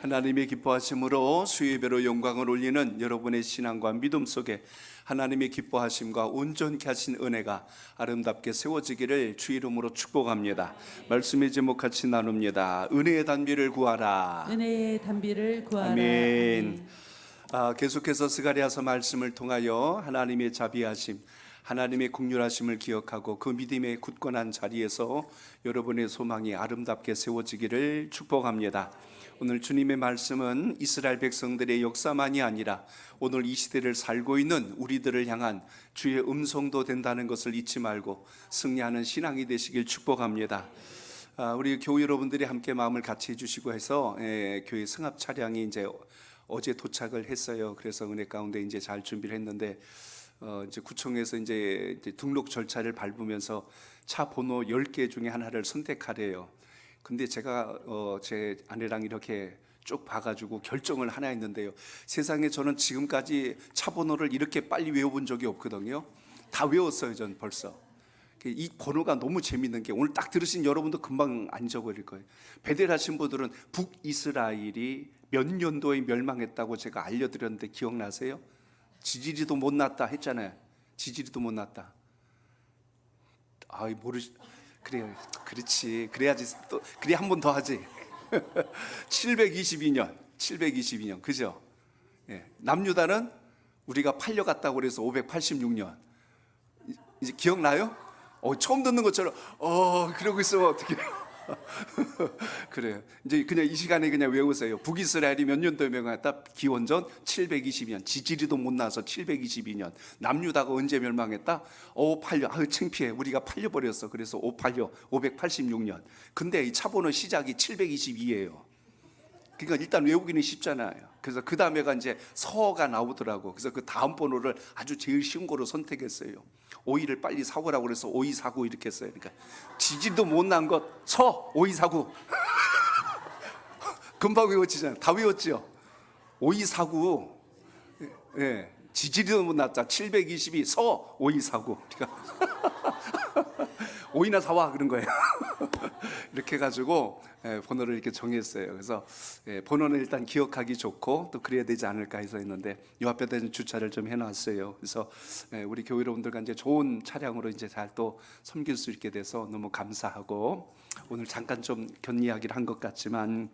하나님의 기뻐하심으로 수의 배로 영광을 올리는 여러분의 신앙과 믿음 속에 하나님의 기뻐하심과 온전케 하신 은혜가 아름답게 세워지기를 주 이름으로 축복합니다. 말씀의 제목 같이 나눕니다. 은혜의 단비를 구하라. 은혜의 단비를 구하라. 아멘. 계속해서 스가랴서 말씀을 통하여 하나님의 자비하심, 하나님의 긍휼하심을 기억하고 그 믿음의 굳건한 자리에서 여러분의 소망이 아름답게 세워지기를 축복합니다. 오늘 주님의 말씀은 이스라엘 백성들의 역사만이 아니라 오늘 이 시대를 살고 있는 우리들을 향한 주의 음성도 된다는 것을 잊지 말고 승리하는 신앙이 되시길 축복합니다. 우리 교회 여러분들이 함께 마음을 같이 해주시고 해서 교회 승합 차량이 이제 어제 도착을 했어요. 그래서 은혜 가운데 이제 잘 준비를 했는데 이제 구청에서 이제 등록 절차를 밟으면서 차 번호 10개 중에 하나를 선택하래요. 근데 제가 제 아내랑 이렇게 쭉 봐가지고 결정을 하나 했는데요. 세상에 저는 지금까지 차 번호를 이렇게 빨리 외워본 적이 없거든요. 다 외웠어요, 전 벌써. 이 번호가 너무 재밌는 게 오늘 딱 들으신 여러분도 금방 안 잊어버릴 거예요. 베델 하신 분들은 북이스라엘이 몇 년도에 멸망했다고 제가 알려드렸는데 기억나세요? 지지리도 못 났다 했잖아요. 지지리도 못 났다. 모르시. 그래요. 그렇지. 그래야지 또 그래 한 번 더 하지. 722년. 그죠? 예. 남유다는 우리가 팔려갔다고 그래서 586년. 이제 기억나요? 처음 듣는 것처럼 그러고 있으면 어떻게 해요? 그래요. 이제 그냥 이 시간에 그냥 외우세요. 북이스라엘이 몇 년도에 멸망했다? 기원전 722년. 지지리도 못 나서 722년. 남유다가 언제 멸망했다? 586. 창피해. 우리가 팔려버렸어. 그래서 586년. 근데 이 차번호 시작이 722예요. 그러니까 일단 외우기는 쉽잖아요. 그래서 그 다음에가 이제 서가 나오더라고. 그래서 그 다음 번호를 아주 제일 쉬운 거로 선택했어요. 오이를 빨리 사고라고 그래서 5249 이렇게 했어요. 그러니까 지지도 못 난 것 서 5249. 금방 외워지잖아요. 다 외웠죠. 5249. 예, 지지도 못 났다. 722 서 5249. 그러니까 오이나 사와 그런 거예요. 이렇게 해가지고 번호를 이렇게 정했어요. 그래서 번호는 일단 기억하기 좋고 또 그래야 되지 않을까 해서 했는데 이 앞에다 주차를 좀 해놨어요. 그래서 우리 교회 여러분들과 이제 좋은 차량으로 이제 잘 또 섬길 수 있게 돼서 너무 감사하고 오늘 잠깐 좀 곁이야기를 한 것 같지만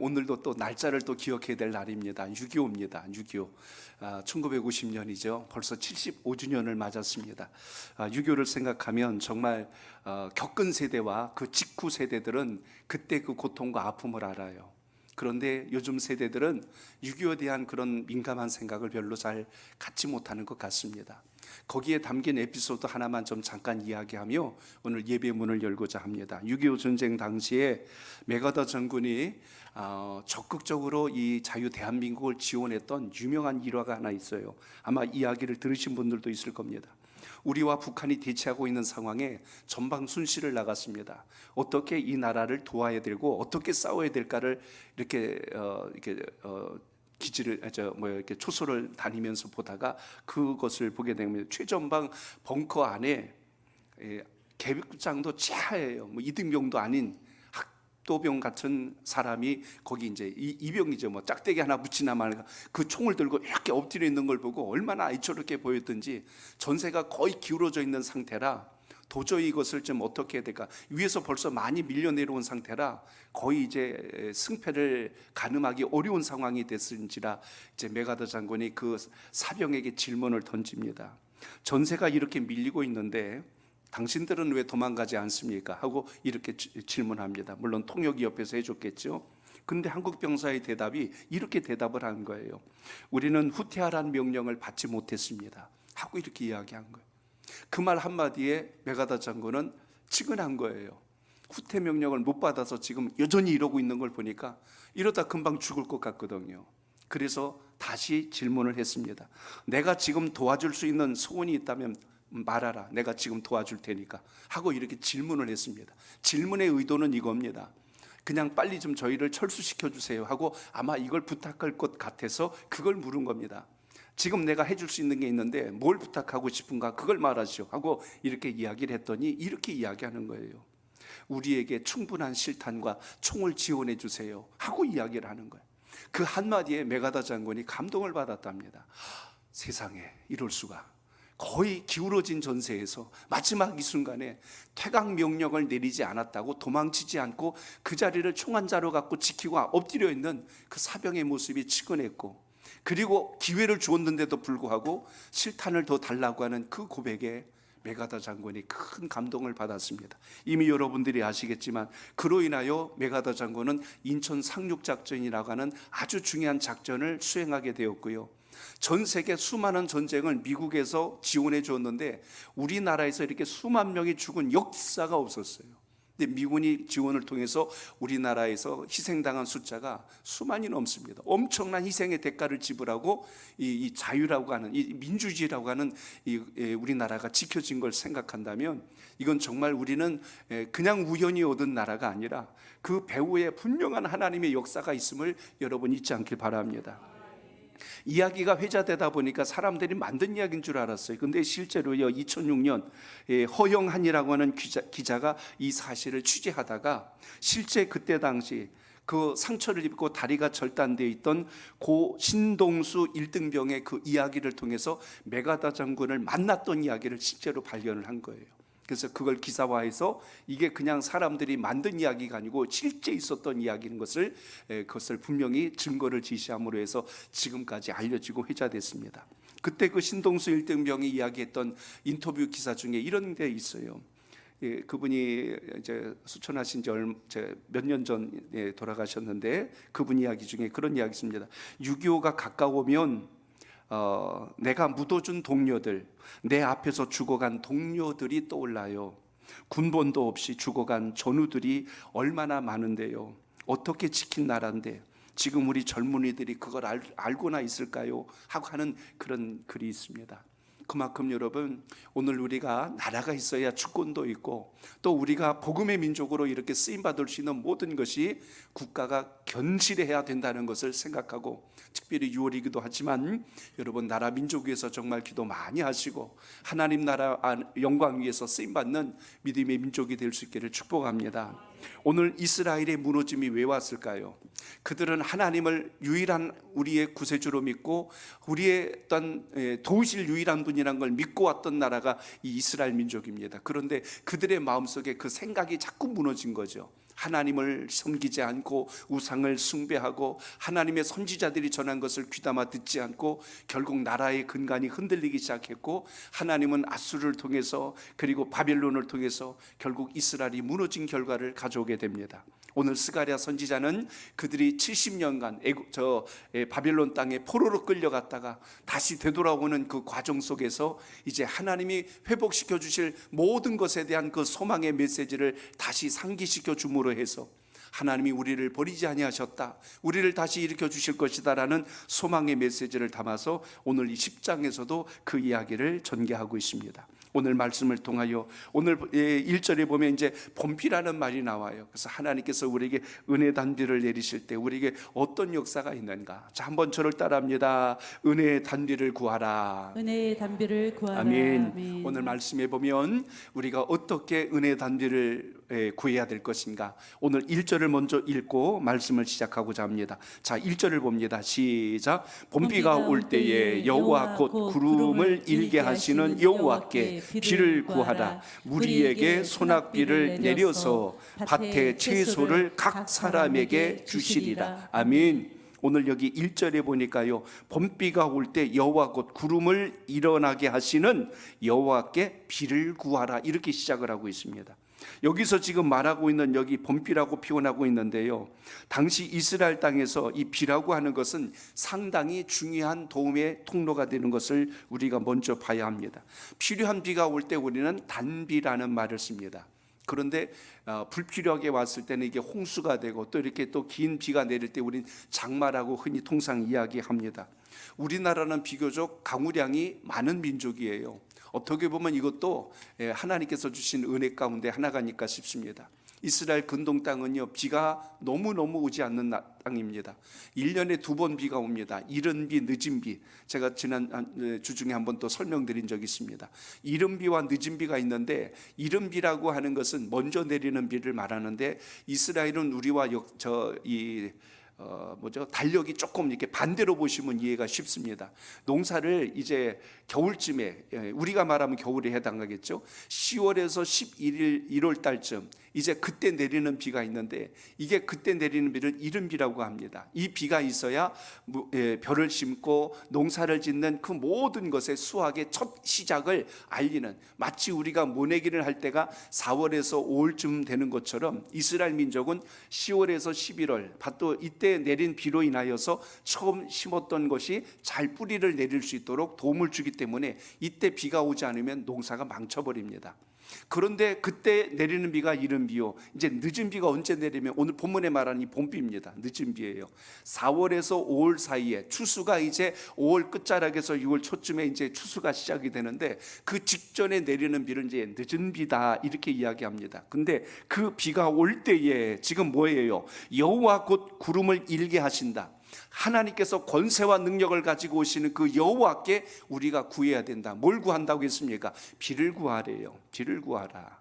오늘도 또 날짜를 또 기억해야 될 날입니다. 6.25입니다. 6.25. 1950년이죠. 벌써 75주년을 맞았습니다. 6.25를 생각하면 정말 겪은 세대와 그 직후 세대들은 그때 그 고통과 아픔을 알아요. 그런데 요즘 세대들은 6.25에 대한 그런 민감한 생각을 별로 잘 갖지 못하는 것 같습니다. 거기에 담긴 에피소드 하나만 좀 잠깐 이야기하며 오늘 예배 문을 열고자 합니다. 6.25 전쟁 당시에 맥아더 장군이 적극적으로 이 자유 대한민국을 지원했던 유명한 일화가 하나 있어요. 아마 이야기를 들으신 분들도 있을 겁니다. 우리와 북한이 대치하고 있는 상황에 전방 순시를 나갔습니다. 어떻게 이 나라를 도와야 되고 어떻게 싸워야 될까를 이렇게 기지를 이렇게 초소를 다니면서 보다가 그것을 보게 됩니다. 최전방 벙커 안에 계급장도 치하예요. 이등병도 아닌 학도병 같은 사람이 거기 이제 이병이죠. 짝대기 하나 붙이나 말까 그 총을 들고 이렇게 엎드려 있는 걸 보고 얼마나 아이처롭게 보였던지 전세가 거의 기울어져 있는 상태라 도저히 이것을 좀 어떻게 해야 될까? 위에서 벌써 많이 밀려 내려온 상태라 거의 이제 승패를 가늠하기 어려운 상황이 됐은지라 이제 맥아더 장군이 그 사병에게 질문을 던집니다. 전세가 이렇게 밀리고 있는데 당신들은 왜 도망가지 않습니까? 하고 이렇게 질문합니다. 물론 통역이 옆에서 해줬겠죠. 근데 한국 병사의 대답이 이렇게 대답을 한 거예요. 우리는 후퇴하라는 명령을 받지 못했습니다. 하고 이렇게 이야기한 거예요. 그 말 한마디에 맥아더 장군은 측은한 거예요. 후퇴 명령을 못 받아서 지금 여전히 이러고 있는 걸 보니까 이러다 금방 죽을 것 같거든요. 그래서 다시 질문을 했습니다. 내가 지금 도와줄 수 있는 소원이 있다면 말하라. 내가 지금 도와줄 테니까 하고 이렇게 질문을 했습니다. 질문의 의도는 이겁니다. 그냥 빨리 좀 저희를 철수시켜 주세요 하고 아마 이걸 부탁할 것 같아서 그걸 물은 겁니다. 지금 내가 해줄 수 있는 게 있는데 뭘 부탁하고 싶은가 그걸 말하시오 하고 이렇게 이야기를 했더니 이렇게 이야기하는 거예요. 우리에게 충분한 실탄과 총을 지원해 주세요 하고 이야기를 하는 거예요. 그 한마디에 메가다 장군이 감동을 받았답니다. 세상에 이럴 수가. 거의 기울어진 전세에서 마지막 이 순간에 퇴각 명령을 내리지 않았다고 도망치지 않고 그 자리를 총한자로 갖고 지키고 엎드려 있는 그 사병의 모습이 측은했고, 그리고 기회를 주었는데도 불구하고 실탄을 더 달라고 하는 그 고백에 메가다 장군이 큰 감동을 받았습니다. 이미 여러분들이 아시겠지만 그로 인하여 메가다 장군은 인천 상륙작전이라고 하는 아주 중요한 작전을 수행하게 되었고요, 전 세계 수많은 전쟁을 미국에서 지원해 줬는데 우리나라에서 이렇게 수만 명이 죽은 역사가 없었어요. 근데 미군이 지원을 통해서 우리나라에서 희생당한 숫자가 수만이 넘습니다. 엄청난 희생의 대가를 지불하고 이 자유라고 하는, 이 민주주의라고 하는 우리나라가 지켜진 걸 생각한다면 이건 정말 우리는 그냥 우연히 얻은 나라가 아니라 그 배후에 분명한 하나님의 역사가 있음을 여러분 잊지 않길 바랍니다. 이야기가 회자되다 보니까 사람들이 만든 이야기인 줄 알았어요. 근데 실제로요, 2006년 허영한이라고 하는 기자가 이 사실을 취재하다가 실제 그때 당시 그 상처를 입고 다리가 절단되어 있던 고 신동수 1등병의 그 이야기를 통해서 메가다 장군을 만났던 이야기를 실제로 발견을 한 거예요. 그래서 그걸 기사화해서 이게 그냥 사람들이 만든 이야기가 아니고 실제 있었던 이야기인 것을, 그것을 분명히 증거를 제시함으로 해서 지금까지 알려지고 회자됐습니다. 그때 그 신동수 1등병이 이야기했던 인터뷰 기사 중에 이런 게 있어요. 그분이 이제 수천하신 지 몇 년 전에 돌아가셨는데 그분 이야기 중에 그런 이야기 있습니다. 6.25가 가까우면 내가 묻어준 동료들, 내 앞에서 죽어간 동료들이 떠올라요. 군번도 없이 죽어간 전우들이 얼마나 많은데요. 어떻게 지킨 나라인데 지금 우리 젊은이들이 그걸 알고나 있을까요? 하고 하는 그런 글이 있습니다. 그만큼 여러분, 오늘 우리가 나라가 있어야 주권도 있고 또 우리가 복음의 민족으로 이렇게 쓰임받을 수 있는 모든 것이 국가가 견실해야 된다는 것을 생각하고, 특별히 6월이기도 하지만 여러분, 나라 민족 위해서 정말 기도 많이 하시고 하나님 나라 영광 위해서 쓰임받는 믿음의 민족이 될 수 있기를 축복합니다. 오늘 이스라엘의 무너짐이 왜 왔을까요? 그들은 하나님을 유일한 우리의 구세주로 믿고 우리의 어떤 도우실 유일한 분이라는 걸 믿고 왔던 나라가 이 이스라엘 민족입니다. 그런데 그들의 마음속에 그 생각이 자꾸 무너진 거죠. 하나님을 섬기지 않고 우상을 숭배하고 하나님의 선지자들이 전한 것을 귀담아 듣지 않고 결국 나라의 근간이 흔들리기 시작했고, 하나님은 아수르를 통해서 그리고 바벨론을 통해서 결국 이스라엘이 무너진 결과를 가져오게 됩니다. 오늘 스가랴 선지자는 그들이 70년간 바벨론 땅에 포로로 끌려갔다가 다시 되돌아오는 그 과정 속에서 이제 하나님이 회복시켜 주실 모든 것에 대한 그 소망의 메시지를 다시 상기시켜 줌으로 해서 하나님이 우리를 버리지 아니하셨다, 우리를 다시 일으켜 주실 것이다라는 소망의 메시지를 담아서 오늘 이 10장에서도 그 이야기를 전개하고 있습니다. 오늘 말씀을 통하여 오늘 1절에 보면 이제 범피라는 말이 나와요. 그래서 하나님께서 우리에게 은혜 단비를 내리실 때 우리에게 어떤 역사가 있는가? 자, 한번 저를 따라합니다. 은혜의 단비를 구하라. 은혜의 단비를 구하라. 아멘. 아멘. 오늘 말씀에 보면 우리가 어떻게 은혜의 단비를 구해야 될 것인가? 오늘 1절을 먼저 읽고 말씀을 시작하고자 합니다. 자, 1절을 봅니다. 시작. 봄비가 올 때에 여호와 곧 구름을 일게 하시는 여호와께 비를 구하라. 무리에게 소낙비를 내려서 밭의 채소를 각 사람에게 주시리라. 아멘. 오늘 여기 1절에 보니까요, 봄비가 올 때 여호와 곧 구름을 일어나게 하시는 여호와께 비를 구하라, 이렇게 시작을 하고 있습니다. 여기서 지금 말하고 있는 여기 봄비라고 표현하고 있는데요, 당시 이스라엘 땅에서 이 비라고 하는 것은 상당히 중요한 도움의 통로가 되는 것을 우리가 먼저 봐야 합니다. 필요한 비가 올 때 우리는 단비라는 말을 씁니다. 그런데 불필요하게 왔을 때는 이게 홍수가 되고 또 이렇게 또 긴 비가 내릴 때 우리는 장마라고 흔히 통상 이야기합니다. 우리나라는 비교적 강우량이 많은 민족이에요. 어떻게 보면 이것도 하나님께서 주신 은혜 가운데 하나가니까 싶습니다. 이스라엘 근동 땅은요, 비가 너무너무 오지 않는 땅입니다. 1년에 2번 비가 옵니다. 이른 비, 늦은 비. 제가 지난 주 중에 한번 또 설명드린 적이 있습니다. 이른 비와 늦은 비가 있는데, 이른 비라고 하는 것은 먼저 내리는 비를 말하는데, 이스라엘은 우리와 달력이 조금 이렇게 반대로 보시면 이해가 쉽습니다. 농사를 이제 겨울쯤에, 우리가 말하면 겨울에 해당하겠죠. 10월에서 11일, 1월 달쯤 이제 그때 내리는 비가 있는데, 이게 그때 내리는 비를 이른비라고 합니다. 이 비가 있어야 벼를 심고 농사를 짓는 그 모든 것의 수확의 첫 시작을 알리는, 마치 우리가 모내기를 할 때가 4월에서 5월쯤 되는 것처럼 이스라엘 민족은 10월에서 11월 또 이때 내린 비로 인하여서 처음 심었던 것이 잘 뿌리를 내릴 수 있도록 도움을 주기 때문에 이때 비가 오지 않으면 농사가 망쳐버립니다. 그런데 그때 내리는 비가 이른 비요, 이제 늦은 비가 언제 내리면 오늘 본문에 말하는 이 봄비입니다. 늦은 비예요. 4월에서 5월 사이에, 추수가 이제 5월 끝자락에서 6월 초쯤에 이제 추수가 시작이 되는데, 그 직전에 내리는 비를 이제 늦은 비다 이렇게 이야기합니다. 근데 그 비가 올 때에 지금 뭐예요? 여호와 곧 구름을 일게 하신다. 하나님께서 권세와 능력을 가지고 오시는 그 여호와께 우리가 구해야 된다. 뭘 구한다고 했습니까? 비를 구하래요. 비를 구하라.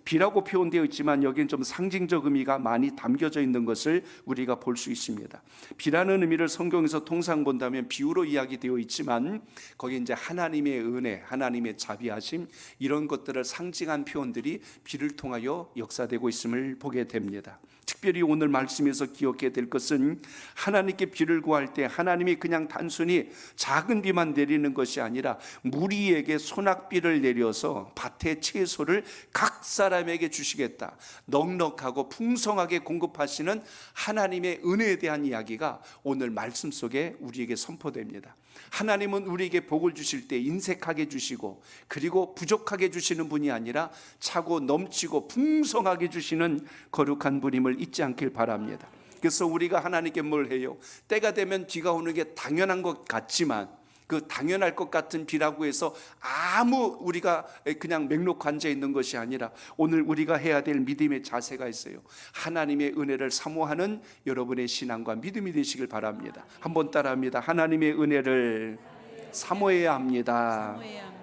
비라고 표현되어 있지만 여기는 좀 상징적 의미가 많이 담겨져 있는 것을 우리가 볼 수 있습니다. 비라는 의미를 성경에서 통상 본다면 비유로 이야기되어 있지만, 거기 이제 하나님의 은혜, 하나님의 자비하심, 이런 것들을 상징한 표현들이 비를 통하여 역사되고 있음을 보게 됩니다. 특별히 오늘 말씀에서 기억해야 될 것은, 하나님께 비를 구할 때 하나님이 그냥 단순히 작은 비만 내리는 것이 아니라 무리에게 소낙비를 내려서 밭의 채소를 각 사람에게 주시겠다, 넉넉하고 풍성하게 공급하시는 하나님의 은혜에 대한 이야기가 오늘 말씀 속에 우리에게 선포됩니다. 하나님은 우리에게 복을 주실 때 인색하게 주시고, 그리고 부족하게 주시는 분이 아니라 차고 넘치고 풍성하게 주시는 거룩한 분임을 잊지 않길 바랍니다. 그래서 우리가 하나님께 뭘 해요? 때가 되면 비가 오는 게 당연한 것 같지만, 그 당연할 것 같은 비라고 해서 아무 우리가 그냥 맹록 앉아 있는 것이 아니라, 오늘 우리가 해야 될 믿음의 자세가 있어요. 하나님의 은혜를 사모하는 여러분의 신앙과 믿음이 되시길 바랍니다. 한번 따라합니다. 하나님의 은혜를 사모해야 합니다. 사모해야 합니다.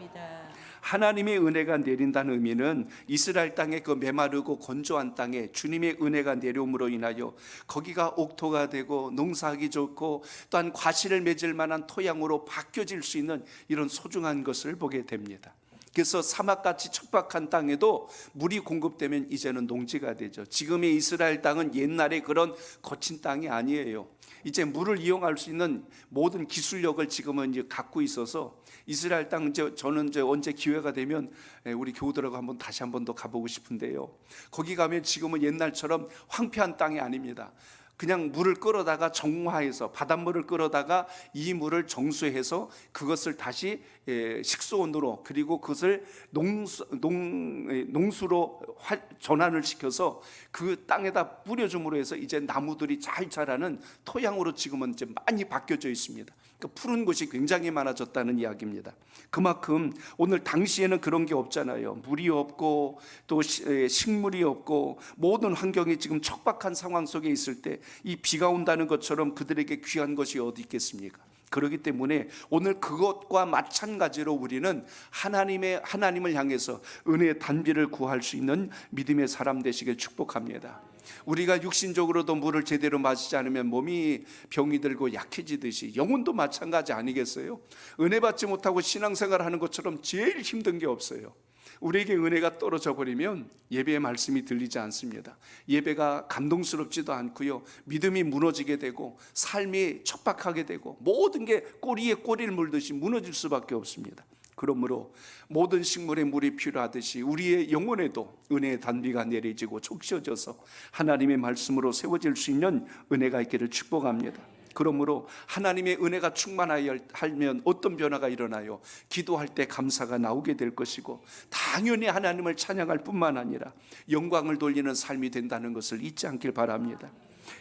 하나님의 은혜가 내린다는 의미는 이스라엘 땅의 그 메마르고 건조한 땅에 주님의 은혜가 내려옴으로 인하여 거기가 옥토가 되고 농사하기 좋고 또한 과실을 맺을 만한 토양으로 바뀌어질 수 있는 이런 소중한 것을 보게 됩니다. 그래서 사막같이 척박한 땅에도 물이 공급되면 이제는 농지가 되죠. 지금의 이스라엘 땅은 옛날에 그런 거친 땅이 아니에요. 이제 물을 이용할 수 있는 모든 기술력을 지금은 이제 갖고 있어서 이스라엘 땅, 저는 언제 기회가 되면 우리 교우들하고 다시 한번 더 가보고 싶은데요. 거기 가면 지금은 옛날처럼 황폐한 땅이 아닙니다. 그냥 물을 끌어다가 정화해서, 바닷물을 끌어다가 이 물을 정수해서 그것을 다시 식수온으로, 그리고 그것을 농수로 전환을 시켜서 그 땅에다 뿌려줌으로 해서 이제 나무들이 잘 자라는 토양으로 지금은 이제 많이 바뀌어져 있습니다. 그러니까 푸른 곳이 굉장히 많아졌다는 이야기입니다. 그만큼 오늘 당시에는 그런 게 없잖아요. 물이 없고 또 식물이 없고 모든 환경이 지금 척박한 상황 속에 있을 때 이 비가 온다는 것처럼 그들에게 귀한 것이 어디 있겠습니까? 그렇기 때문에 오늘 그것과 마찬가지로 우리는 하나님을 향해서 은혜의 단비를 구할 수 있는 믿음의 사람 되시길 축복합니다. 우리가 육신적으로도 물을 제대로 마시지 않으면 몸이 병이 들고 약해지듯이 영혼도 마찬가지 아니겠어요? 은혜 받지 못하고 신앙생활 하는 것처럼 제일 힘든 게 없어요. 우리에게 은혜가 떨어져 버리면 예배의 말씀이 들리지 않습니다. 예배가 감동스럽지도 않고요, 믿음이 무너지게 되고 삶이 척박하게 되고 모든 게 꼬리에 꼬리를 물듯이 무너질 수밖에 없습니다. 그러므로 모든 식물에 물이 필요하듯이 우리의 영혼에도 은혜의 단비가 내려지고 촉셔져서 하나님의 말씀으로 세워질 수 있는 은혜가 있기를 축복합니다. 그러므로 하나님의 은혜가 충만하면 어떤 변화가 일어나요? 기도할 때 감사가 나오게 될 것이고, 당연히 하나님을 찬양할 뿐만 아니라 영광을 돌리는 삶이 된다는 것을 잊지 않길 바랍니다.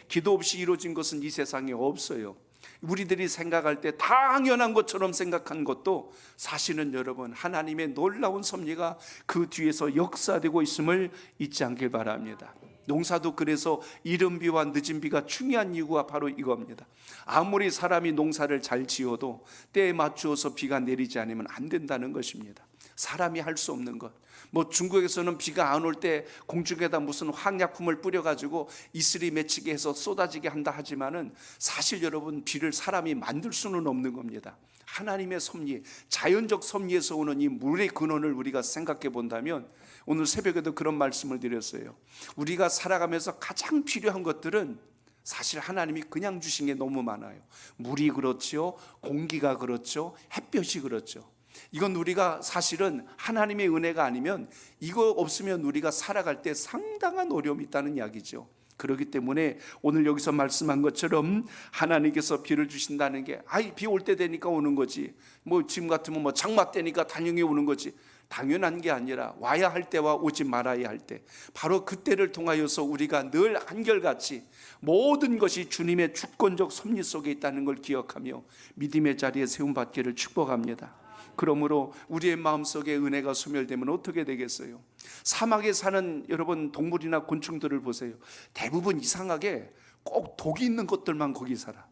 기도 없이 이루어진 것은 이 세상에 없어요. 우리들이 생각할 때 당연한 것처럼 생각한 것도 사실은 여러분, 하나님의 놀라운 섭리가 그 뒤에서 역사되고 있음을 잊지 않길 바랍니다. 농사도 그래서 이른 비와 늦은 비가 중요한 이유가 바로 이겁니다. 아무리 사람이 농사를 잘 지어도 때에 맞추어서 비가 내리지 않으면 안 된다는 것입니다. 사람이 할 수 없는 것. 뭐 중국에서는 비가 안 올 때 공중에다 무슨 황약품을 뿌려가지고 이슬이 맺히게 해서 쏟아지게 한다 하지만은 사실 여러분, 비를 사람이 만들 수는 없는 겁니다. 하나님의 섭리, 자연적 섭리에서 오는 이 물의 근원을 우리가 생각해 본다면, 오늘 새벽에도 그런 말씀을 드렸어요. 우리가 살아가면서 가장 필요한 것들은 사실 하나님이 그냥 주신 게 너무 많아요. 물이 그렇죠, 공기가 그렇죠, 햇볕이 그렇죠. 이건 우리가 사실은 하나님의 은혜가 아니면, 이거 없으면 우리가 살아갈 때 상당한 어려움이 있다는 이야기죠. 그렇기 때문에 오늘 여기서 말씀한 것처럼 하나님께서 비를 주신다는 게, 비 올 때 되니까 오는 거지, 뭐 지금 같으면 뭐 장마 때니까 당연히 오는 거지, 당연한 게 아니라 와야 할 때와 오지 말아야 할 때, 바로 그때를 통하여서 우리가 늘 한결같이 모든 것이 주님의 주권적 섭리 속에 있다는 걸 기억하며 믿음의 자리에 세움받기를 축복합니다. 그러므로 우리의 마음속에 은혜가 소멸되면 어떻게 되겠어요? 사막에 사는 여러분 동물이나 곤충들을 보세요. 대부분 이상하게 꼭 독이 있는 것들만 거기 살아.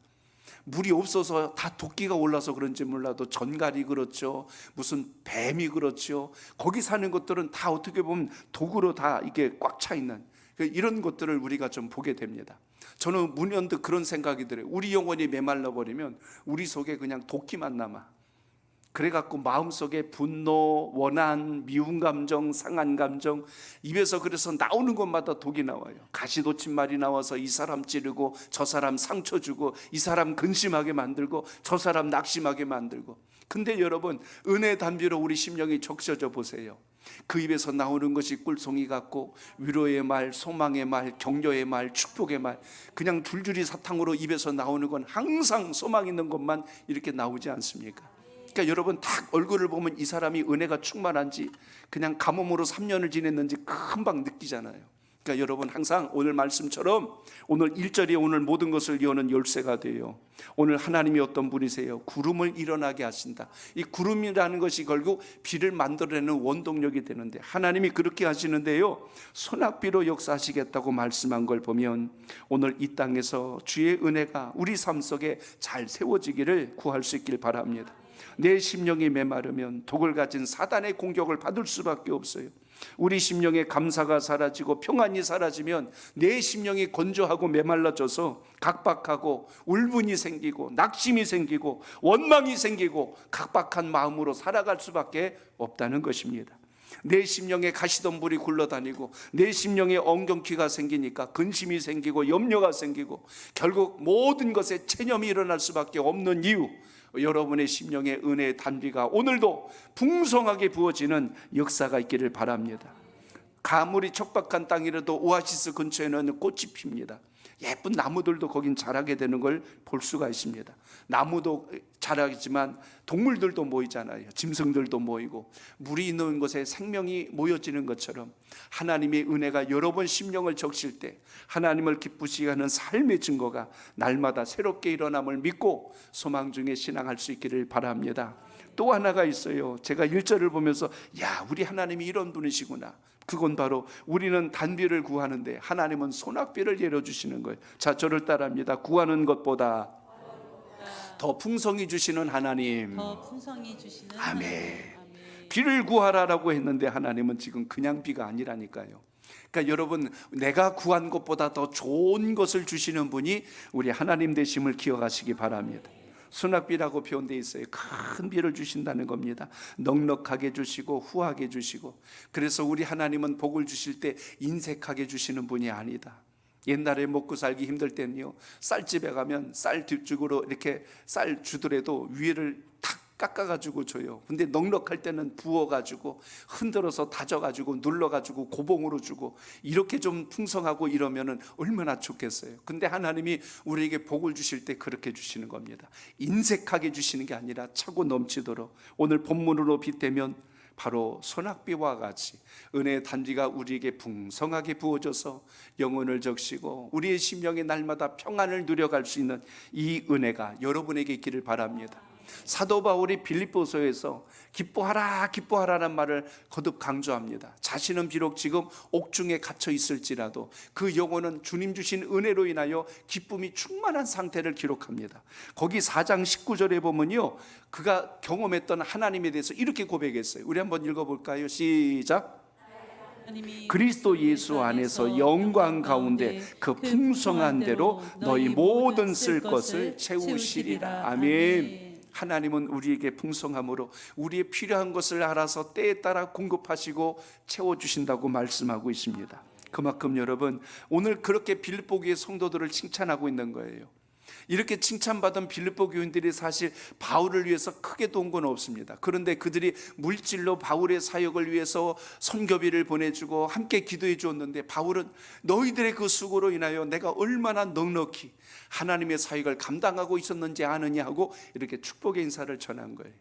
물이 없어서 다 도끼가 올라서 그런지 몰라도 전갈이 그렇죠, 무슨 뱀이 그렇죠, 거기 사는 것들은 다 어떻게 보면 독으로 다 이게 꽉 차 있는 이런 것들을 우리가 좀 보게 됩니다. 저는 문연도 그런 생각이 들어요. 우리 영혼이 메말라 버리면 우리 속에 그냥 도끼만 남아. 그래갖고 마음속에 분노, 원한, 미운 감정, 상한 감정, 입에서 그래서 나오는 것마다 독이 나와요. 가시돋친 말이 나와서 이 사람 찌르고 저 사람 상처 주고 이 사람 근심하게 만들고 저 사람 낙심하게 만들고. 근데 여러분, 은혜 단비로 우리 심령이 적셔져 보세요. 그 입에서 나오는 것이 꿀송이 같고 위로의 말, 소망의 말, 격려의 말, 축복의 말, 그냥 줄줄이 사탕으로 입에서 나오는 건 항상 소망 있는 것만 이렇게 나오지 않습니까? 그러니까 여러분, 딱 얼굴을 보면 이 사람이 은혜가 충만한지, 그냥 가뭄으로 3년을 지냈는지 금방 느끼잖아요. 그러니까 여러분, 항상 오늘 말씀처럼 오늘 1절이 오늘 모든 것을 여는 열쇠가 돼요. 오늘 하나님이 어떤 분이세요? 구름을 일어나게 하신다. 이 구름이라는 것이 결국 비를 만들어내는 원동력이 되는데, 하나님이 그렇게 하시는데요, 소낙비로 역사하시겠다고 말씀한 걸 보면 오늘 이 땅에서 주의 은혜가 우리 삶 속에 잘 세워지기를 구할 수 있길 바랍니다. 내 심령이 메마르면 독을 가진 사단의 공격을 받을 수밖에 없어요. 우리 심령의 감사가 사라지고 평안이 사라지면 내 심령이 건조하고 메말라져서 각박하고 울분이 생기고 낙심이 생기고 원망이 생기고 각박한 마음으로 살아갈 수밖에 없다는 것입니다. 내 심령에 가시덤불이 굴러다니고 내 심령에 엉겅퀴가 생기니까 근심이 생기고 염려가 생기고 결국 모든 것에 체념이 일어날 수밖에 없는 이유, 여러분의 심령의 은혜의 단비가 오늘도 풍성하게 부어지는 역사가 있기를 바랍니다. 가물이 척박한 땅이라도 오아시스 근처에는 꽃이 핍니다. 예쁜 나무들도 거긴 자라게 되는 걸 볼 수가 있습니다. 나무도 자라겠지만 동물들도 모이잖아요. 짐승들도 모이고 물이 있는 곳에 생명이 모여지는 것처럼 하나님의 은혜가 여러분 심령을 적실 때 하나님을 기쁘시게 하는 삶의 증거가 날마다 새롭게 일어남을 믿고 소망 중에 신앙할 수 있기를 바랍니다. 또 하나가 있어요. 제가 1절을 보면서 우리 하나님이 이런 분이시구나. 그건 바로 우리는 단비를 구하는데 하나님은 소낙비를 내려주시는 거예요. 자, 저를 따라합니다. 구하는 것보다 더 풍성히 주시는 하나님. 더 풍성히 주시는 아멘. 하나님. 비를 구하라라고 했는데 하나님은 지금 그냥 비가 아니라니까요. 그러니까 여러분, 내가 구한 것보다 더 좋은 것을 주시는 분이 우리 하나님 되심을 기억하시기 바랍니다. 소낙비라고 표현되어 있어요. 큰 비를 주신다는 겁니다. 넉넉하게 주시고 후하게 주시고. 그래서 우리 하나님은 복을 주실 때 인색하게 주시는 분이 아니다. 옛날에 먹고 살기 힘들 때는요, 쌀집에 가면 쌀 뒷죽으로 이렇게 쌀 주더라도 위를 탁 깎아가지고 줘요. 근데 넉넉할 때는 부어가지고 흔들어서 다져가지고 눌러가지고 고봉으로 주고, 이렇게 좀 풍성하고 이러면은 얼마나 좋겠어요. 근데 하나님이 우리에게 복을 주실 때 그렇게 주시는 겁니다. 인색하게 주시는 게 아니라 차고 넘치도록. 오늘 본문으로 빗대면 바로 소낙비와 같이 은혜의 단비가 우리에게 풍성하게 부어져서 영혼을 적시고 우리의 심령에 날마다 평안을 누려갈 수 있는 이 은혜가 여러분에게 있기를 바랍니다. 사도 바울이 빌립보서에서 기뻐하라 기뻐하라는 말을 거듭 강조합니다. 자신은 비록 지금 옥중에 갇혀 있을지라도 그 영혼은 주님 주신 은혜로 인하여 기쁨이 충만한 상태를 기록합니다. 거기 4장 19절에 보면요, 그가 경험했던 하나님에 대해서 이렇게 고백했어요. 우리 한번 읽어볼까요? 시작. 그리스도 예수 안에서 영광 가운데 그 풍성한 대로 너희 모든 쓸 것을 채우시리라. 아멘. 하나님은 우리에게 풍성함으로 우리의 필요한 것을 알아서 때에 따라 공급하시고 채워주신다고 말씀하고 있습니다. 그만큼 여러분, 오늘 그렇게 빌립보 교회 성도들을 칭찬하고 있는 거예요. 이렇게 칭찬받은 빌립보 교인들이 사실 바울을 위해서 크게 도운 건 없습니다. 그런데 그들이 물질로 바울의 사역을 위해서 선교비를 보내주고 함께 기도해 주었는데, 바울은 너희들의 그 수고로 인하여 내가 얼마나 넉넉히 하나님의 사역을 감당하고 있었는지 아느냐 하고 이렇게 축복의 인사를 전한 거예요.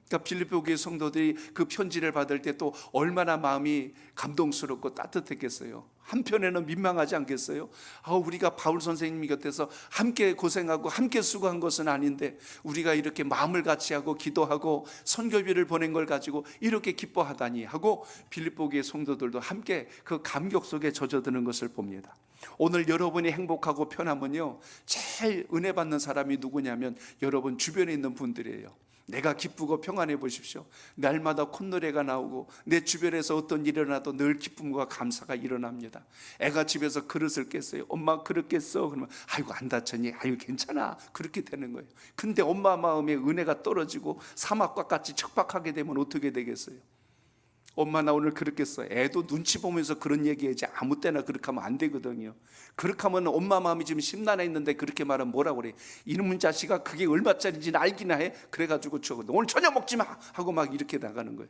그러니까 빌립보 교회 성도들이 그 편지를 받을 때 또 얼마나 마음이 감동스럽고 따뜻했겠어요. 한편에는 민망하지 않겠어요? 우리가 바울 선생님 곁에서 함께 고생하고 함께 수고한 것은 아닌데 우리가 이렇게 마음을 같이 하고 기도하고 선교비를 보낸 걸 가지고 이렇게 기뻐하다니 하고 빌립보 교회 성도들도 함께 그 감격 속에 젖어드는 것을 봅니다. 오늘 여러분이 행복하고 편하면요, 제일 은혜 받는 사람이 누구냐면 여러분 주변에 있는 분들이에요. 내가 기쁘고 평안해 보십시오. 날마다 콧노래가 나오고 내 주변에서 어떤 일이 일어나도 늘 기쁨과 감사가 일어납니다. 애가 집에서 그릇을 깼어요. 엄마 그릇 깼어. 그러면 아이고 안 다쳤니? 아이고 괜찮아. 그렇게 되는 거예요. 근데 엄마 마음에 은혜가 떨어지고 사막과 같이 척박하게 되면 어떻게 되겠어요? 엄마 나 오늘 그렇게 써. 애도 눈치 보면서 그런 얘기해야지 아무 때나 그렇게 하면 안 되거든요. 그렇게 하면 엄마 마음이 지금 심란해 있는데 그렇게 말하면 뭐라고 그래? 이놈의 자식아 그게 얼마짜리인지 알기나 해? 그래가지고 오늘 저녁 먹지 마 하고 막 이렇게 나가는 거예요.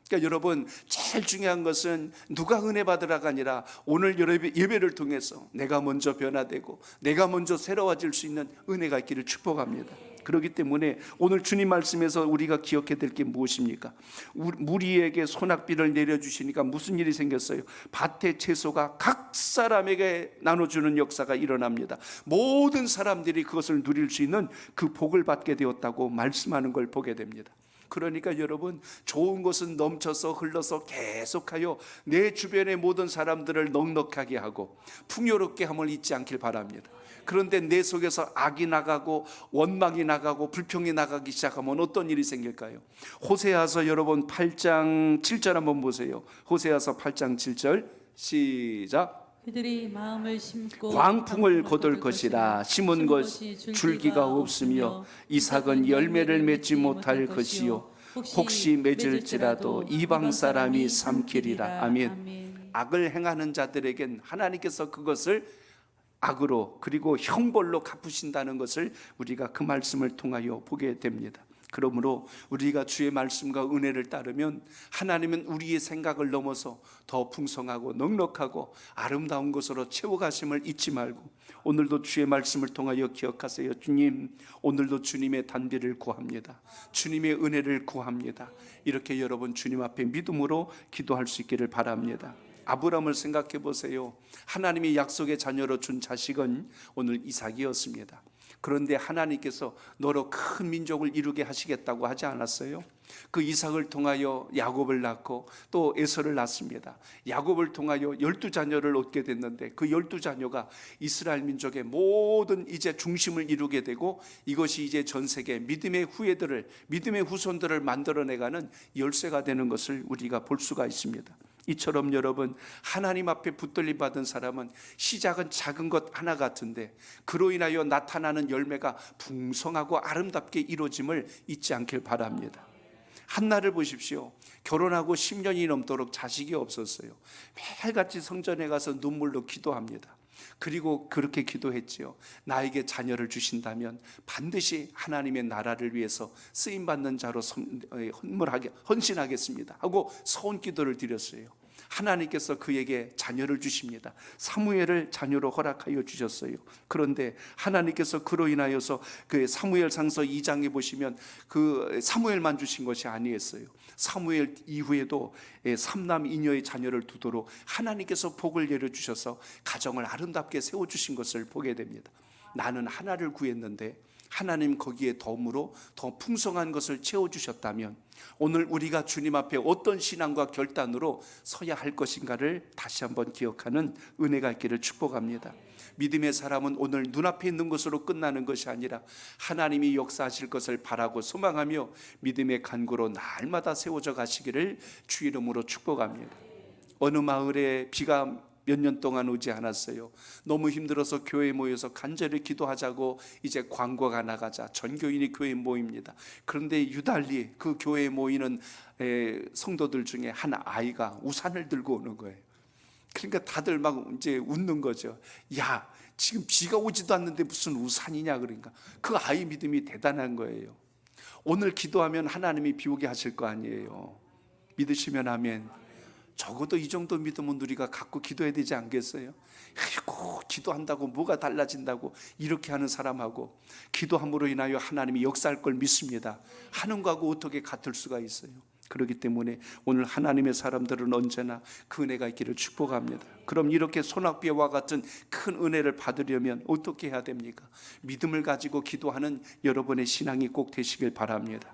그러니까 여러분, 제일 중요한 것은 누가 은혜 받으라가 아니라 오늘 예배를 통해서 내가 먼저 변화되고 내가 먼저 새로워질 수 있는 은혜가 있기를 축복합니다. 그렇기 때문에 오늘 주님 말씀에서 우리가 기억해야 될 게 무엇입니까? 무리에게 소낙비를 내려주시니까 무슨 일이 생겼어요? 밭의 채소가 각 사람에게 나눠주는 역사가 일어납니다. 모든 사람들이 그것을 누릴 수 있는 그 복을 받게 되었다고 말씀하는 걸 보게 됩니다. 그러니까 여러분, 좋은 것은 넘쳐서 흘러서 계속하여 내 주변의 모든 사람들을 넉넉하게 하고 풍요롭게 함을 잊지 않길 바랍니다. 그런데 내 속에서 악이 나가고 원망이 나가고 불평이 나가기 시작하면 어떤 일이 생길까요? 호세아서 여러분 8장 7절 한번 보세요. 호세아서 8장 7절 시작. 그들이 마음을 심고 광풍을 거둘 것이라. 심은 것 줄기가 없으며 이삭은 열매를 맺지 못할 것이요 혹시 맺을지라도 이방 사람이 삼키리라. 아멘. 악을 행하는 자들에겐 하나님께서 그것을 악으로 그리고 형벌로 갚으신다는 것을 우리가 그 말씀을 통하여 보게 됩니다. 그러므로 우리가 주의 말씀과 은혜를 따르면 하나님은 우리의 생각을 넘어서 더 풍성하고 넉넉하고 아름다운 것으로 채워가심을 잊지 말고 오늘도 주의 말씀을 통하여 기억하세요. 주님, 오늘도 주님의 단비를 구합니다. 주님의 은혜를 구합니다. 이렇게 여러분 주님 앞에 믿음으로 기도할 수 있기를 바랍니다. 아브라함을 생각해 보세요. 하나님이 약속의 자녀로 준 자식은 오늘 이삭이었습니다. 그런데 하나님께서 너로 큰 민족을 이루게 하시겠다고 하지 않았어요? 그 이삭을 통하여 야곱을 낳고 또 에서를 낳습니다. 야곱을 통하여 12자녀를 얻게 됐는데 그 12자녀가 이스라엘 민족의 모든 이제 중심을 이루게 되고 이것이 이제 전 세계 믿음의 후예들을, 믿음의 후손들을 만들어내가는 열쇠가 되는 것을 우리가 볼 수가 있습니다. 이처럼 여러분, 하나님 앞에 붙들림 받은 사람은 시작은 작은 것 하나 같은데 그로 인하여 나타나는 열매가 풍성하고 아름답게 이루어짐을 잊지 않길 바랍니다. 한나를 보십시오. 결혼하고 10년이 넘도록 자식이 없었어요. 매일같이 성전에 가서 눈물로 기도합니다. 그리고 그렇게 기도했지요. 나에게 자녀를 주신다면 반드시 하나님의 나라를 위해서 쓰임받는 자로 헌신하겠습니다 하고 서원 기도를 드렸어요. 하나님께서 그에게 자녀를 주십니다. 사무엘을 자녀로 허락하여 주셨어요. 그런데 하나님께서 그로 인하여서 그 사무엘상서 2장에 보시면 그 사무엘만 주신 것이 아니었어요. 사무엘 이후에도 3남 2녀의 자녀를 두도록 하나님께서 복을 내려주셔서 가정을 아름답게 세워주신 것을 보게 됩니다. 나는 하나를 구했는데 하나님 거기에 덤으로 더 풍성한 것을 채워주셨다면 오늘 우리가 주님 앞에 어떤 신앙과 결단으로 서야 할 것인가를 다시 한번 기억하는 은혜가 있기를 축복합니다. 믿음의 사람은 오늘 눈앞에 있는 것으로 끝나는 것이 아니라 하나님이 역사하실 것을 바라고 소망하며 믿음의 간구로 날마다 세워져 가시기를 주 이름으로 축복합니다. 어느 마을에 비가 몇 년 동안 오지 않았어요. 너무 힘들어서 교회에 모여서 간절히 기도하자고 이제 광고가 나가자 전교인이 교회에 모입니다. 그런데 유달리 그 교회에 모이는 성도들 중에 한 아이가 우산을 들고 오는 거예요. 그러니까 다들 막 이제 웃는 거죠. 야, 지금 비가 오지도 않는데 무슨 우산이냐. 그러니까 그 아이 믿음이 대단한 거예요. 오늘 기도하면 하나님이 비 오게 하실 거 아니에요. 믿으시면 아멘. 적어도 이 정도 믿음은 우리가 갖고 기도해야 되지 않겠어요? 아이고, 기도한다고 뭐가 달라진다고 이렇게 하는 사람하고 기도함으로 인하여 하나님이 역사할 걸 믿습니다. 하는 거하고 어떻게 같을 수가 있어요? 그렇기 때문에 오늘 하나님의 사람들은 언제나 그 은혜가 있기를 축복합니다. 그럼 이렇게 소낙비와 같은 큰 은혜를 받으려면 어떻게 해야 됩니까? 믿음을 가지고 기도하는 여러분의 신앙이 꼭 되시길 바랍니다.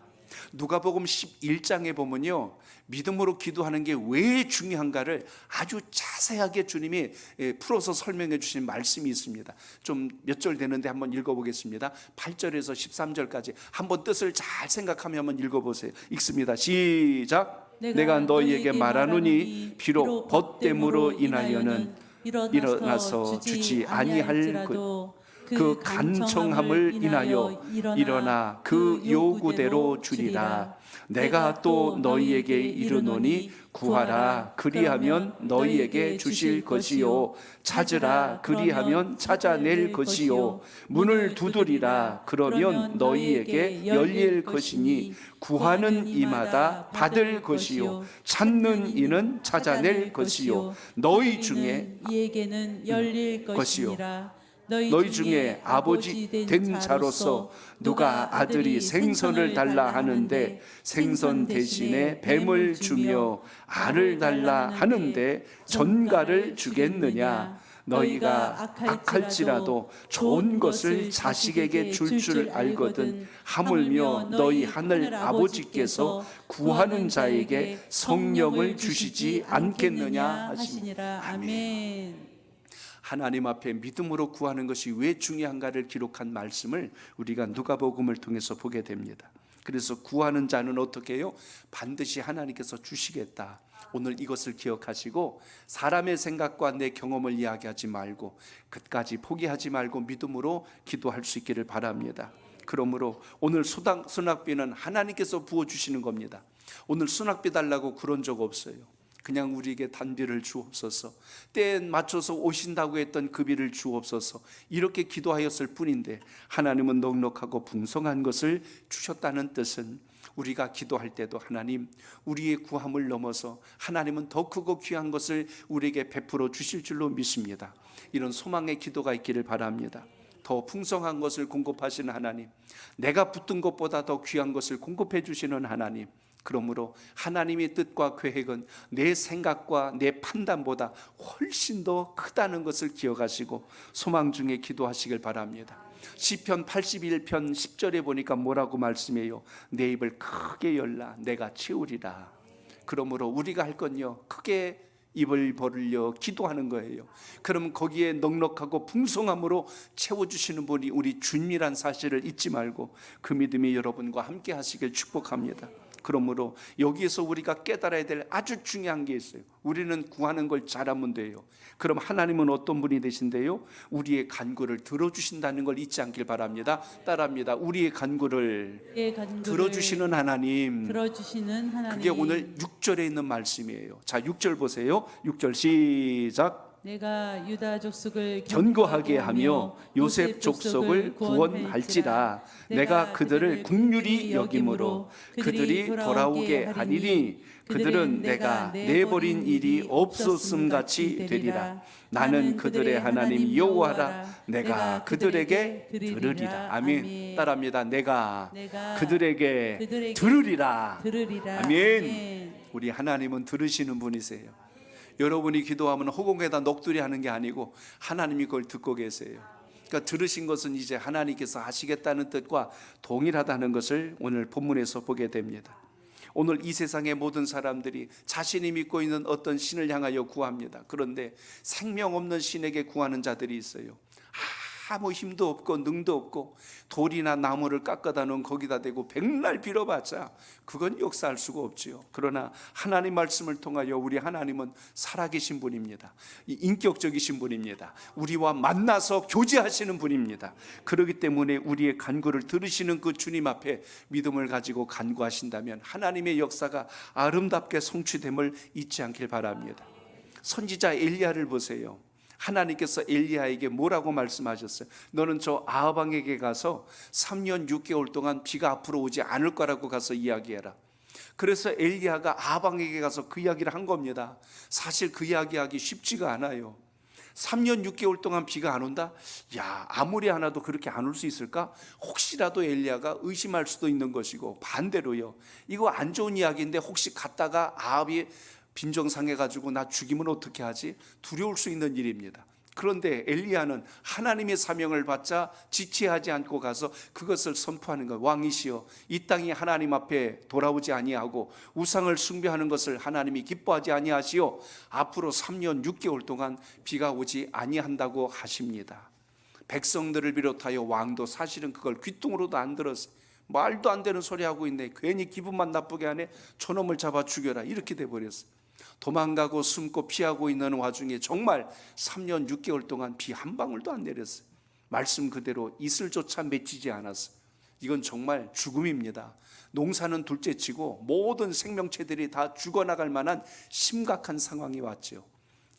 누가복음 11장에 보면요, 믿음으로 기도하는 게 왜 중요한가를 아주 자세하게 주님이 풀어서 설명해 주신 말씀이 있습니다. 좀 몇 절 되는데 한번 읽어보겠습니다. 8절에서 13절까지 한번 뜻을 잘 생각하며 한번 읽어보세요. 읽습니다. 시작. 내가 너희에게 말하노니 비록 벗됨으로 인하여는 일어나서 주지 아니할 그 간청함을 인하여 일어나 그 요구대로 주리라. 내가 또 너희에게 이르노니 구하라 그리하면 너희에게 주실 것이요 찾으라 그리하면 찾아낼 것이요 문을 두드리라 그러면 너희에게 열릴 것이니 구하는 이마다 받을 것이요 찾는 이는 찾아낼 것이요 너희 중에 이에게는 열릴 것이요 것이니라. 너희 중에 아버지 된 자로서 누가 아들이 생선을 달라 하는데 생선 대신에 뱀을 주며 알을 달라 하는데 전갈을 주겠느냐? 너희가 악할지라도 좋은 것을 자식에게 줄 줄 알거든 하물며 너희 하늘 아버지께서 구하는 자에게 성령을 주시지 않겠느냐 하시니라. 아멘. 하나님 앞에 믿음으로 구하는 것이 왜 중요한가를 기록한 말씀을 우리가 누가복음을 통해서 보게 됩니다. 그래서 구하는 자는 어떻게 해요? 반드시 하나님께서 주시겠다. 오늘 이것을 기억하시고 사람의 생각과 내 경험을 이야기하지 말고 끝까지 포기하지 말고 믿음으로 기도할 수 있기를 바랍니다. 그러므로 오늘 수낙비는 하나님께서 부어주시는 겁니다. 오늘 수낙비 달라고 그런 적 없어요. 그냥 우리에게 단비를 주옵소서, 때에 맞춰서 오신다고 했던 그 비를 주옵소서, 이렇게 기도하였을 뿐인데 하나님은 넉넉하고 풍성한 것을 주셨다는 뜻은 우리가 기도할 때도 하나님, 우리의 구함을 넘어서 하나님은 더 크고 귀한 것을 우리에게 베풀어 주실 줄로 믿습니다. 이런 소망의 기도가 있기를 바랍니다. 더 풍성한 것을 공급하시는 하나님, 내가 붙든 것보다 더 귀한 것을 공급해 주시는 하나님, 그러므로 하나님의 뜻과 계획은 내 생각과 내 판단보다 훨씬 더 크다는 것을 기억하시고 소망 중에 기도하시길 바랍니다. 시편 81편 10절에 보니까 뭐라고 말씀해요? 내 입을 크게 열라 내가 채우리라. 그러므로 우리가 할 건요, 크게 입을 벌려 기도하는 거예요. 그럼 거기에 넉넉하고 풍성함으로 채워주시는 분이 우리 주님이란 사실을 잊지 말고 그 믿음이 여러분과 함께 하시길 축복합니다. 그러므로 여기에서 우리가 깨달아야 될 아주 중요한 게 있어요. 우리는 구하는 걸 잘하면 돼요. 그럼 하나님은 어떤 분이 되신대요? 우리의 간구를 들어주신다는 걸 잊지 않길 바랍니다. 따라합니다. 우리의 간구를 들어주시는 하나님. 그게 오늘 6절에 있는 말씀이에요. 자, 6절 보세요. 6절 시작. 내가 유다 족속을 견고하게 하며 요셉 족속을 구원할지라. 내가 그들을 긍휼히 여김으로 그들이 돌아오게 하리니 그들은 내가 내버린 일이 없었음 같이 되리라. 나는 그들의 하나님 여호와라. 내가 그들에게 들으리라. 아멘. 따라합니다. 내가 그들에게 들으리라. 아멘. 우리 하나님은 들으시는 분이세요. 여러분이 기도하면 허공에다 넋두리 하는 게 아니고 하나님이 그걸 듣고 계세요. 그러니까 들으신 것은 이제 하나님께서 하시겠다는 뜻과 동일하다는 것을 오늘 본문에서 보게 됩니다. 오늘 이 세상의 모든 사람들이 자신이 믿고 있는 어떤 신을 향하여 구합니다. 그런데 생명 없는 신에게 구하는 자들이 있어요. 아무 힘도 없고 능도 없고 돌이나 나무를 깎아다 놓은 거기다 대고 백날 빌어봤자 그건 역사할 수가 없지요. 그러나 하나님 말씀을 통하여 우리 하나님은 살아계신 분입니다. 인격적이신 분입니다. 우리와 만나서 교제하시는 분입니다. 그렇기 때문에 우리의 간구를 들으시는 그 주님 앞에 믿음을 가지고 간구하신다면 하나님의 역사가 아름답게 성취됨을 잊지 않길 바랍니다. 선지자 엘리야를 보세요. 하나님께서 엘리야에게 뭐라고 말씀하셨어요? 너는 저 아하방에게 가서 3년 6개월 동안 비가 앞으로 오지 않을 거라고 가서 이야기해라. 그래서 엘리야가 아하방에게 가서 그 이야기를 한 겁니다. 사실 그 이야기하기 쉽지가 않아요. 3년 6개월 동안 비가 안 온다? 야, 아무리 하나도 그렇게 안 올 수 있을까? 혹시라도 엘리야가 의심할 수도 있는 것이고, 반대로요, 이거 안 좋은 이야기인데 혹시 갔다가 아합이 빈정상해가지고 나 죽이면 어떻게 하지? 두려울 수 있는 일입니다. 그런데 엘리야는 하나님의 사명을 받자 지체하지 않고 가서 그것을 선포하는 것. 왕이시여, 이 땅이 하나님 앞에 돌아오지 아니하고 우상을 숭배하는 것을 하나님이 기뻐하지 아니하시오. 앞으로 3년 6개월 동안 비가 오지 아니한다고 하십니다. 백성들을 비롯하여 왕도 사실은 그걸 귀뚱으로도 안 들었어요. 말도 안 되는 소리 하고 있네. 괜히 기분만 나쁘게 하네. 저놈을 잡아 죽여라. 이렇게 돼버렸어요. 도망가고 숨고 피하고 있는 와중에 정말 3년 6개월 동안 비 한 방울도 안 내렸어요. 말씀 그대로 이슬조차 맺히지 않았어요. 이건 정말 죽음입니다. 농사는 둘째치고 모든 생명체들이 다 죽어나갈 만한 심각한 상황이 왔죠.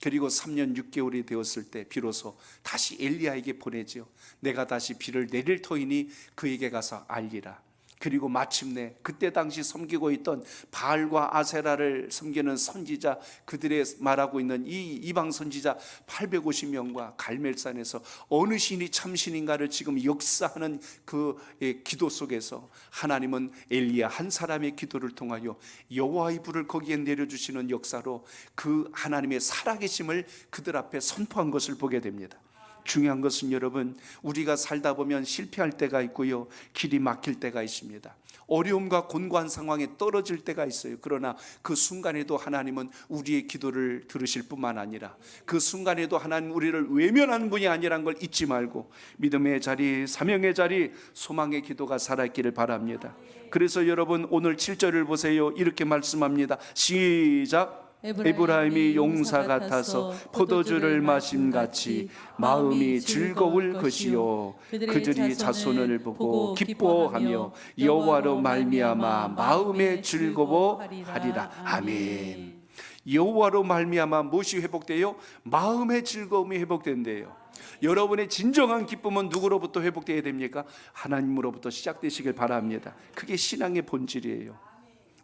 그리고 3년 6개월이 되었을 때 비로소 다시 엘리야에게 보내지요. 내가 다시 비를 내릴 터이니 그에게 가서 알리라. 그리고 마침내 그때 당시 섬기고 있던 바알과 아세라를 섬기는 선지자, 그들의 말하고 있는 이 이방 선지자 850명과 갈멜산에서 어느 신이 참신인가를 지금 역사하는 그 기도 속에서 하나님은 엘리야 한 사람의 기도를 통하여 여호와의 불을 거기에 내려주시는 역사로 그 하나님의 살아계심을 그들 앞에 선포한 것을 보게 됩니다. 중요한 것은 여러분, 우리가 살다 보면 실패할 때가 있고요, 길이 막힐 때가 있습니다. 어려움과 곤고한 상황에 떨어질 때가 있어요. 그러나 그 순간에도 하나님은 우리의 기도를 들으실 뿐만 아니라 그 순간에도 하나님 우리를 외면하는 분이 아니라는 걸 잊지 말고 믿음의 자리, 사명의 자리, 소망의 기도가 살아있기를 바랍니다. 그래서 여러분 오늘 7절을 보세요. 이렇게 말씀합니다. 시작. 에브라임이 용사 같아서 포도주를 마심같이 마음이 즐거울 것이요, 그들이 자손을 보고 기뻐하며 여호와로 말미암아 마음에 즐거워하리라. 아멘. 여호와로 말미암아 무엇이 회복돼요? 마음의 즐거움이 회복된대요. 여러분의 진정한 기쁨은 누구로부터 회복되어야 됩니까? 하나님으로부터 시작되시길 바랍니다. 그게 신앙의 본질이에요.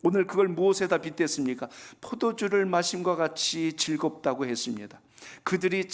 오늘 그걸 무엇에다 빗댔습니까? 포도주를 마심과 같이 즐겁다고 했습니다. 그들의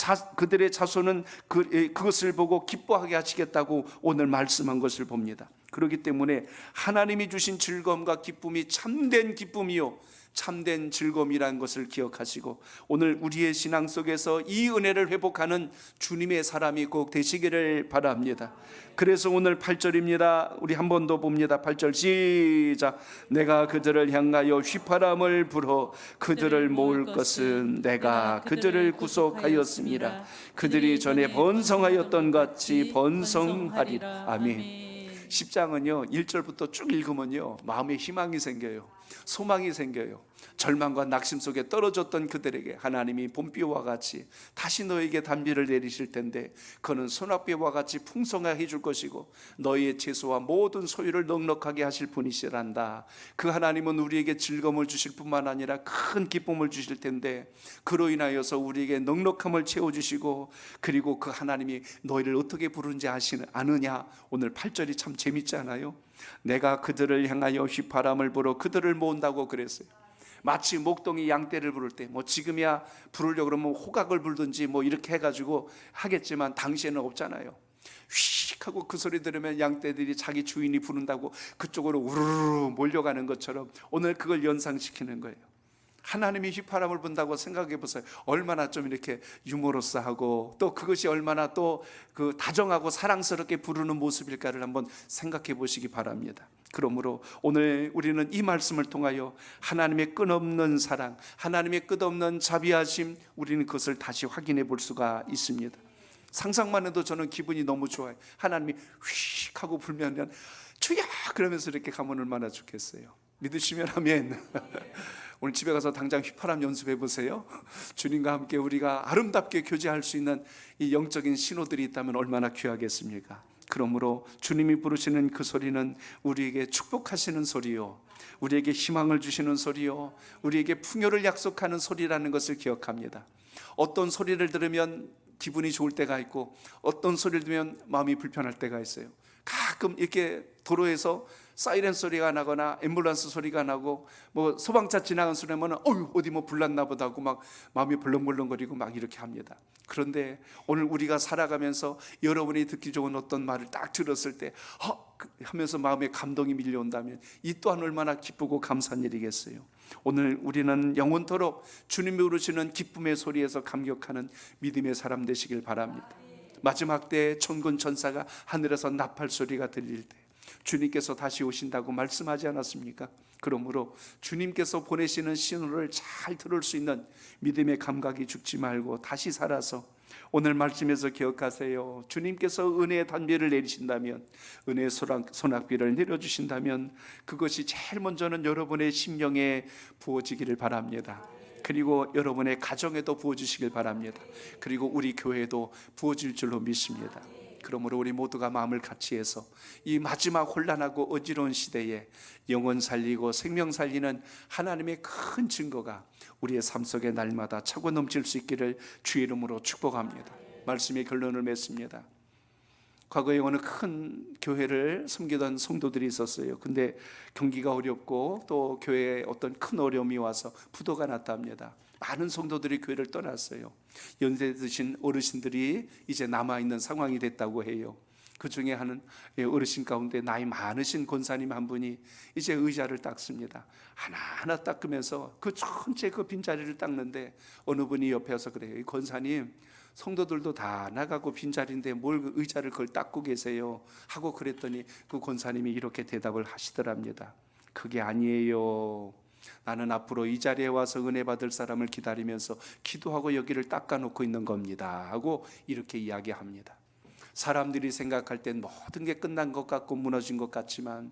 자손은 그것을 보고 기뻐하게 하시겠다고 오늘 말씀한 것을 봅니다. 그렇기 때문에 하나님이 주신 즐거움과 기쁨이 참된 기쁨이요, 참된 즐거움이라는 것을 기억하시고 오늘 우리의 신앙 속에서 이 은혜를 회복하는 주님의 사람이 꼭 되시기를 바랍니다. 그래서 오늘 8절입니다. 우리 한 번 더 봅니다. 8절 시작. 내가 그들을 향하여 휘파람을 불어 그들을 모을 것은 내가 그들을 구속하였습니다. 그들이 전에 번성하였던 같이 번성하리라. 아멘. 10장은요 1절부터 쭉 읽으면요 마음에 희망이 생겨요. 소망이 생겨요. 절망과 낙심 속에 떨어졌던 그들에게 하나님이 봄비와 같이 다시 너에게 단비를 내리실 텐데 그는 소낙비와 같이 풍성하게 해줄 것이고 너희의 채소와 모든 소유를 넉넉하게 하실 분이시란다. 그 하나님은 우리에게 즐거움을 주실 뿐만 아니라 큰 기쁨을 주실 텐데 그로 인하여서 우리에게 넉넉함을 채워주시고 그리고 그 하나님이 너희를 어떻게 부르는지 아느냐. 오늘 8절이 참 재밌지 않아요? 내가 그들을 향하여 휘파람을 불어 그들을 모은다고 그랬어요. 마치 목동이 양떼를 부를 때 지금이야 부르려고 그러면 호각을 불든지 이렇게 해가지고 하겠지만 당시에는 없잖아요. 휙 하고 그 소리 들으면 양떼들이 자기 주인이 부른다고 그쪽으로 우르르 몰려가는 것처럼 오늘 그걸 연상시키는 거예요. 하나님이 휘파람을 분다고 생각해 보세요. 얼마나 좀 이렇게 유머러스하고 또 그것이 얼마나 또 그 다정하고 사랑스럽게 부르는 모습일까를 한번 생각해 보시기 바랍니다. 그러므로 오늘 우리는 이 말씀을 통하여 하나님의 끝없는 사랑, 하나님의 끝없는 자비하심, 우리는 그것을 다시 확인해 볼 수가 있습니다. 상상만 해도 저는 기분이 너무 좋아요. 하나님이 휙 하고 불면 주야 그러면서 이렇게 가면 얼마나 좋겠어요. 믿으시면 아멘. 오늘 집에 가서 당장 휘파람 연습해 보세요. 주님과 함께 우리가 아름답게 교제할 수 있는 이 영적인 신호들이 있다면 얼마나 귀하겠습니까? 그러므로 주님이 부르시는 그 소리는 우리에게 축복하시는 소리요, 우리에게 희망을 주시는 소리요, 우리에게 풍요를 약속하는 소리라는 것을 기억합니다. 어떤 소리를 들으면 기분이 좋을 때가 있고 어떤 소리를 들으면 마음이 불편할 때가 있어요. 가끔 이렇게 도로에서 사이렌 소리가 나거나 앰뷸런스 소리가 나고 뭐 소방차 지나가는 소리 하면 어디 뭐 불났나 보다 하고 막 마음이 벌렁벌렁거리고 막 이렇게 합니다. 그런데 오늘 우리가 살아가면서 여러분이 듣기 좋은 어떤 말을 딱 들었을 때 하면서 마음에 감동이 밀려온다면 이 또한 얼마나 기쁘고 감사한 일이겠어요. 오늘 우리는 영원토록 주님이 부르시는 기쁨의 소리에서 감격하는 믿음의 사람 되시길 바랍니다. 마지막 때에 천군 천사가 하늘에서 나팔 소리가 들릴 때 주님께서 다시 오신다고 말씀하지 않았습니까? 그러므로 주님께서 보내시는 신호를 잘 들을 수 있는 믿음의 감각이 죽지 말고 다시 살아서 오늘 말씀에서 기억하세요. 주님께서 은혜의 단비를 내리신다면, 은혜의 소낙비를 내려주신다면 그것이 제일 먼저는 여러분의 심령에 부어지기를 바랍니다. 그리고 여러분의 가정에도 부어주시길 바랍니다. 그리고 우리 교회에도 부어질 줄로 믿습니다. 그러므로 우리 모두가 마음을 같이 해서 이 마지막 혼란하고 어지러운 시대에 영혼 살리고 생명 살리는 하나님의 큰 증거가 우리의 삶 속에 날마다 차고 넘칠 수 있기를 주의 이름으로 축복합니다. 말씀의 결론을 맺습니다. 과거에 어느 큰 교회를 섬기던 성도들이 있었어요. 근데 경기가 어렵고 또 교회에 어떤 큰 어려움이 와서 부도가 났답니다. 많은 성도들이 교회를 떠났어요. 연세 드신 어르신들이 이제 남아있는 상황이 됐다고 해요. 그 중에 한 어르신 가운데 나이 많으신 권사님 한 분이 이제 의자를 닦습니다. 하나하나 닦으면서 그 전체 그 빈자리를 닦는데 어느 분이 옆에 와서 그래요. 권사님, 성도들도 다 나가고 빈자리인데 뭘 그 의자를 그걸 닦고 계세요 하고 그랬더니 그 권사님이 이렇게 대답을 하시더랍니다. 그게 아니에요. 나는 앞으로 이 자리에 와서 은혜 받을 사람을 기다리면서 기도하고 여기를 닦아놓고 있는 겁니다 하고 이렇게 이야기합니다. 사람들이 생각할 땐 모든 게 끝난 것 같고 무너진 것 같지만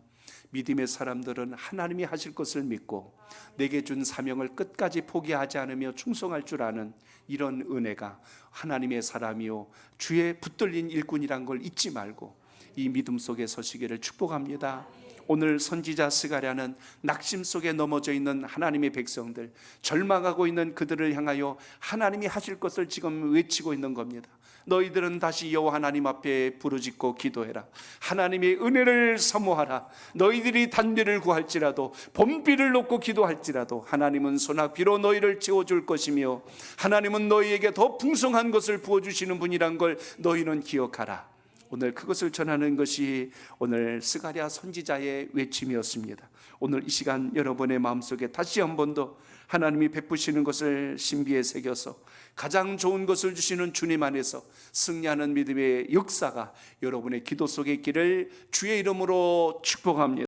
믿음의 사람들은 하나님이 하실 것을 믿고 내게 준 사명을 끝까지 포기하지 않으며 충성할 줄 아는 이런 은혜가 하나님의 사람이요 주의 붙들린 일꾼이란 걸 잊지 말고 이 믿음 속에 서시기를 축복합니다. 오늘 선지자 스가랴는 낙심 속에 넘어져 있는 하나님의 백성들, 절망하고 있는 그들을 향하여 하나님이 하실 것을 지금 외치고 있는 겁니다. 너희들은 다시 여호와 하나님 앞에 부르짖고 기도해라. 하나님의 은혜를 사모하라. 너희들이 단비를 구할지라도 봄비를 놓고 기도할지라도 하나님은 소낙비로 너희를 채워줄 것이며 하나님은 너희에게 더 풍성한 것을 부어주시는 분이란 걸 너희는 기억하라. 오늘 그것을 전하는 것이 오늘 스가랴 선지자의 외침이었습니다. 오늘 이 시간 여러분의 마음속에 다시 한 번 더 하나님이 베푸시는 것을 신비에 새겨서 가장 좋은 것을 주시는 주님 안에서 승리하는 믿음의 역사가 여러분의 기도 속에 있기를 주의 이름으로 축복합니다.